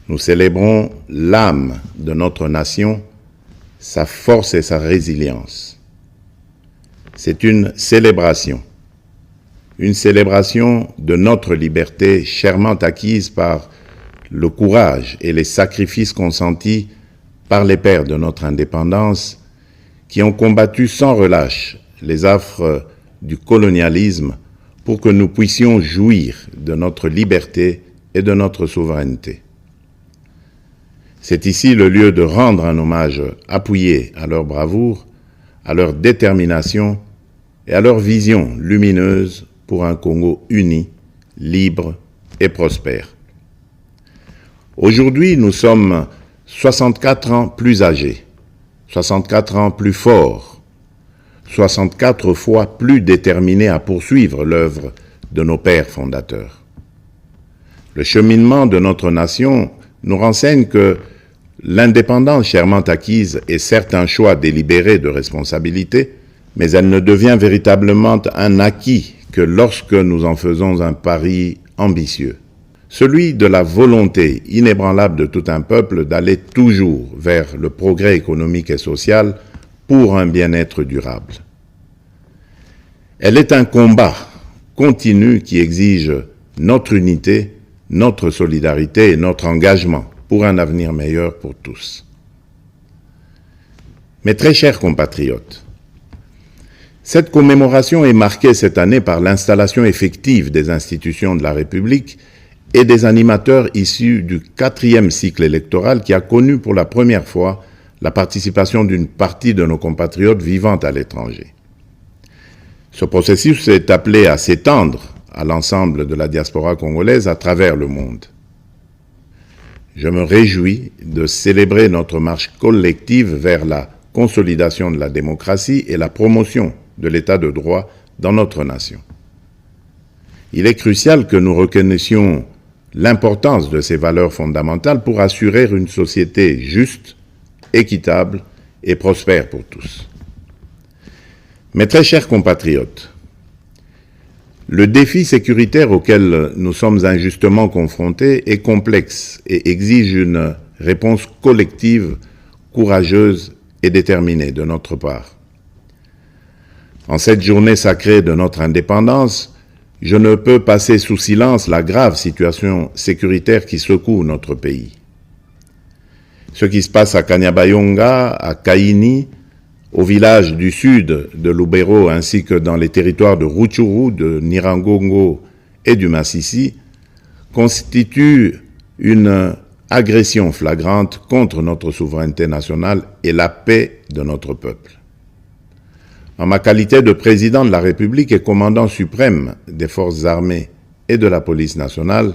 Nous célébrons l'âme de notre nation, sa force et sa résilience. C'est une célébration de notre liberté chèrement acquise par le courage et les sacrifices consentis par les pères de notre indépendance qui ont combattu sans relâche les affres du colonialisme pour que nous puissions jouir de notre liberté et de notre souveraineté. C'est ici le lieu de rendre un hommage appuyé à leur bravoure, à leur détermination et à leur vision lumineuse pour un Congo uni, libre et prospère. Aujourd'hui, nous sommes 64 ans plus âgés, 64 ans plus forts, 64 fois plus déterminés à poursuivre l'œuvre de nos pères fondateurs. Le cheminement de notre nation nous renseigne que l'indépendance chèrement acquise est certes un choix délibéré de responsabilité, mais elle ne devient véritablement un acquis que lorsque nous en faisons un pari ambitieux, celui de la volonté inébranlable de tout un peuple d'aller toujours vers le progrès économique et social pour un bien-être durable. Elle est un combat continu qui exige notre unité, notre solidarité et notre engagement pour un avenir meilleur pour tous. Mes très chers compatriotes, cette commémoration est marquée cette année par l'installation effective des institutions de la République et des animateurs issus du 4e cycle électoral qui a connu pour la première fois la participation d'une partie de nos compatriotes vivant à l'étranger. Ce processus est appelé à s'étendre à l'ensemble de la diaspora congolaise à travers le monde. Je me réjouis de célébrer notre marche collective vers la consolidation de la démocratie et la promotion de l'état de droit dans notre nation. Il est crucial que nous reconnaissions l'importance de ces valeurs fondamentales pour assurer une société juste, équitable et prospère pour tous. Mes très chers compatriotes, le défi sécuritaire auquel nous sommes injustement confrontés est complexe et exige une réponse collective, courageuse et déterminée de notre part. En cette journée sacrée de notre indépendance, je ne peux passer sous silence la grave situation sécuritaire qui secoue notre pays. Ce qui se passe à Kanyabayonga, à Kaini, au village du sud de Lubero ainsi que dans les territoires de Rutshuru, de Nyiragongo et du Masisi, constitue une agression flagrante contre notre souveraineté nationale et la paix de notre peuple. En ma qualité de président de la République et commandant suprême des forces armées et de la police nationale,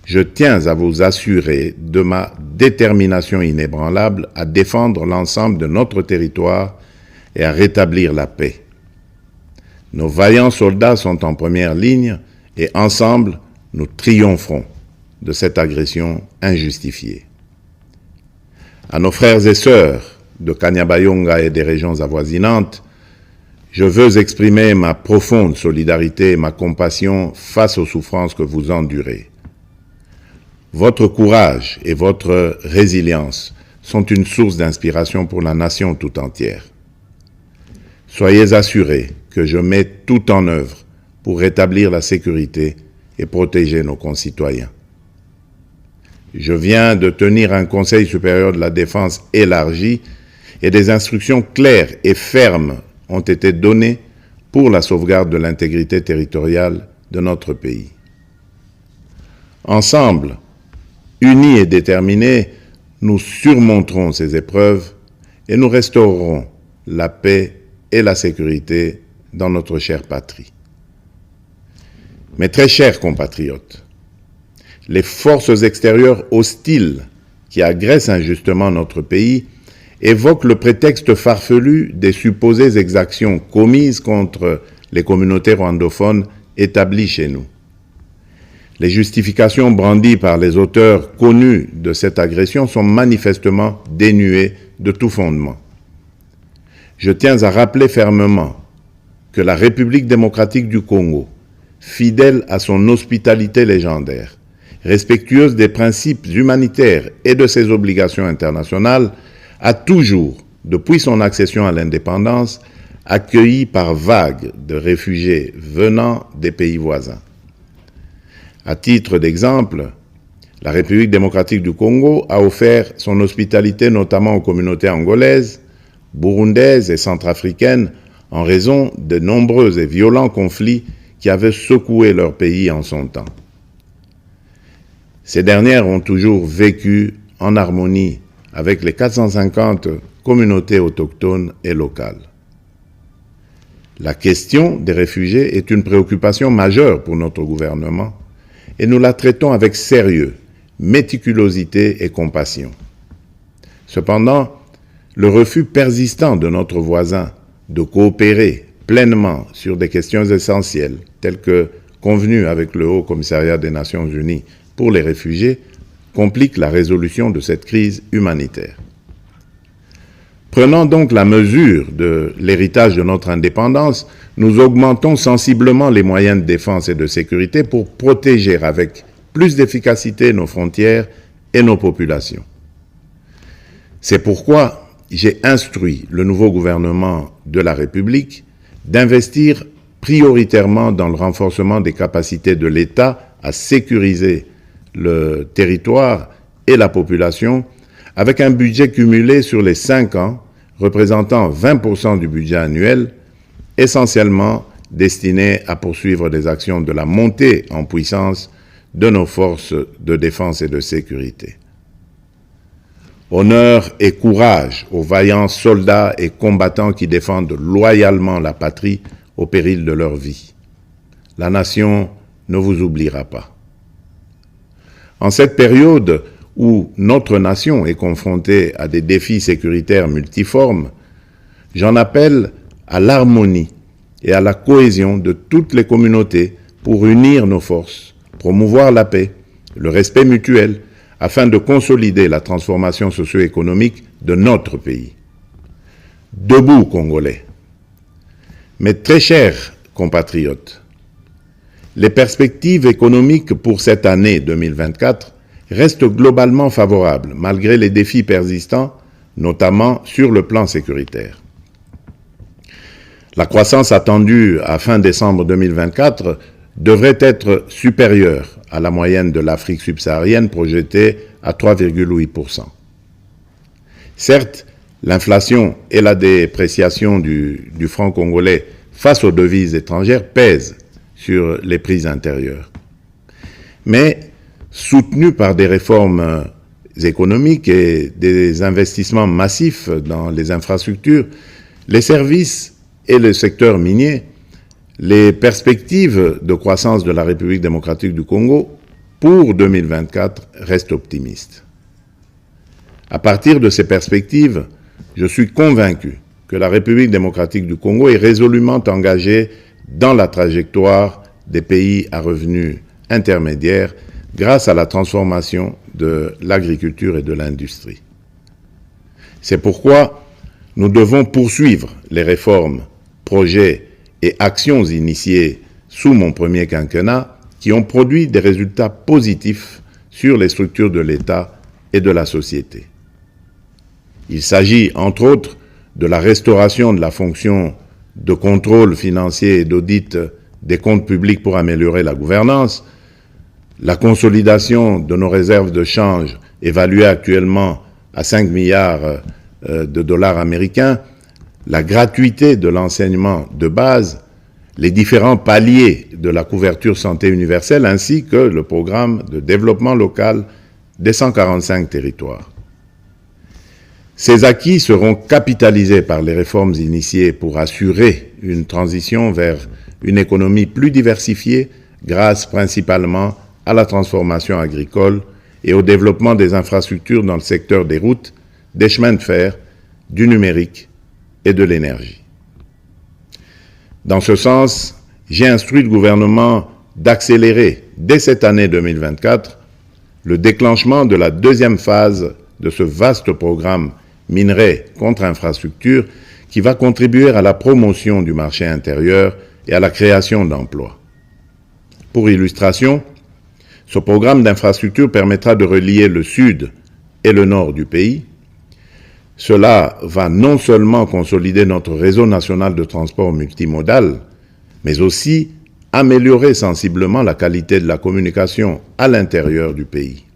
je tiens à vous assurer de ma détermination inébranlable à défendre l'ensemble de notre territoire et à rétablir la paix. Nos vaillants soldats sont en première ligne et ensemble, nous triompherons de cette agression injustifiée. À nos frères et sœurs de Kanyabayonga et des régions avoisinantes, je veux exprimer ma profonde solidarité et ma compassion face aux souffrances que vous endurez. Votre courage et votre résilience sont une source d'inspiration pour la nation tout entière. Soyez assurés que je mets tout en œuvre pour rétablir la sécurité et protéger nos concitoyens. Je viens de tenir un Conseil supérieur de la défense élargi et des instructions claires et fermes ont été données pour la sauvegarde de l'intégrité territoriale de notre pays. Ensemble, unis et déterminés, nous surmonterons ces épreuves et nous restaurerons la paix et la sécurité dans notre chère patrie. Mes très chers compatriotes, les forces extérieures hostiles qui agressent injustement notre pays évoquent le prétexte farfelu des supposées exactions commises contre les communautés rwandophones établies chez nous. Les justifications brandies par les auteurs connus de cette agression sont manifestement dénuées de tout fondement. Je tiens à rappeler fermement que la République démocratique du Congo, fidèle à son hospitalité légendaire respectueuse des principes humanitaires et de ses obligations internationales, a toujours, depuis son accession à l'indépendance, accueilli par vagues de réfugiés venant des pays voisins. À titre d'exemple, la République démocratique du Congo a offert son hospitalité notamment aux communautés angolaises, burundaises et centrafricaines en raison de nombreux et violents conflits qui avaient secoué leur pays en son temps. Ces dernières ont toujours vécu en harmonie avec les 450 communautés autochtones et locales. La question des réfugiés est une préoccupation majeure pour notre gouvernement et nous la traitons avec sérieux, méticulosité et compassion. Cependant, le refus persistant de notre voisin de coopérer pleinement sur des questions essentielles, telles que convenues avec le Haut Commissariat des Nations Unies pour les réfugiés, complique la résolution de cette crise humanitaire. Prenant donc la mesure de l'héritage de notre indépendance, nous augmentons sensiblement les moyens de défense et de sécurité pour protéger avec plus d'efficacité nos frontières et nos populations. C'est pourquoi j'ai instruit le nouveau gouvernement de la République d'investir prioritairement dans le renforcement des capacités de l'État à sécuriser le territoire et la population, avec un budget cumulé sur les 5 ans représentant 20% du budget annuel, essentiellement destiné à poursuivre des actions de la montée en puissance de nos forces de défense et de sécurité. Honneur et courage aux vaillants soldats et combattants qui défendent loyalement la patrie au péril de leur vie. La nation ne vous oubliera pas. En cette période où notre nation est confrontée à des défis sécuritaires multiformes, j'en appelle à l'harmonie et à la cohésion de toutes les communautés pour unir nos forces, promouvoir la paix, le respect mutuel, afin de consolider la transformation socio-économique de notre pays. Debout, Congolais. Mes très chers compatriotes, les perspectives économiques pour cette année 2024 restent globalement favorables, malgré les défis persistants, notamment sur le plan sécuritaire. La croissance attendue à fin décembre 2024 devrait être supérieure à la moyenne de l'Afrique subsaharienne projetée à 3,8%. Certes, l'inflation et la dépréciation du franc congolais face aux devises étrangères pèsent sur les prix intérieurs. Mais, soutenus par des réformes économiques et des investissements massifs dans les infrastructures, les services et le secteur minier, les perspectives de croissance de la République démocratique du Congo pour 2024 restent optimistes. À partir de ces perspectives, je suis convaincu que la République démocratique du Congo est résolument engagée dans la trajectoire des pays à revenus intermédiaires grâce à la transformation de l'agriculture et de l'industrie. C'est pourquoi nous devons poursuivre les réformes, projets et actions initiées sous mon premier quinquennat qui ont produit des résultats positifs sur les structures de l'État et de la société. Il s'agit, entre autres, de la restauration de la fonction de contrôle financier et d'audit des comptes publics pour améliorer la gouvernance, la consolidation de nos réserves de change évaluées actuellement à 5 milliards de dollars américains, la gratuité de l'enseignement de base, les différents paliers de la couverture santé universelle ainsi que le programme de développement local des 145 territoires. Ces acquis seront capitalisés par les réformes initiées pour assurer une transition vers une économie plus diversifiée grâce principalement à la transformation agricole et au développement des infrastructures dans le secteur des routes, des chemins de fer, du numérique et de l'énergie. Dans ce sens, j'ai instruit le gouvernement d'accélérer dès cette année 2024 le déclenchement de la deuxième phase de ce vaste programme minerai contre infrastructure qui va contribuer à la promotion du marché intérieur et à la création d'emplois. Pour illustration, Ce programme d'infrastructure permettra de relier le sud et le nord du pays. Cela va non seulement consolider notre réseau national de transport multimodal, mais aussi améliorer sensiblement la qualité de la communication à l'intérieur du pays.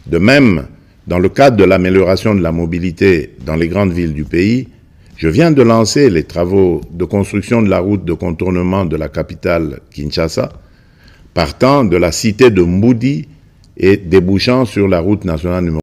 De même, dans le cadre de l'amélioration de la mobilité dans les grandes villes du pays, je viens de lancer les travaux de construction de la route de contournement de la capitale Kinshasa, partant de la cité de Mboudi et débouchant sur la route nationale numéro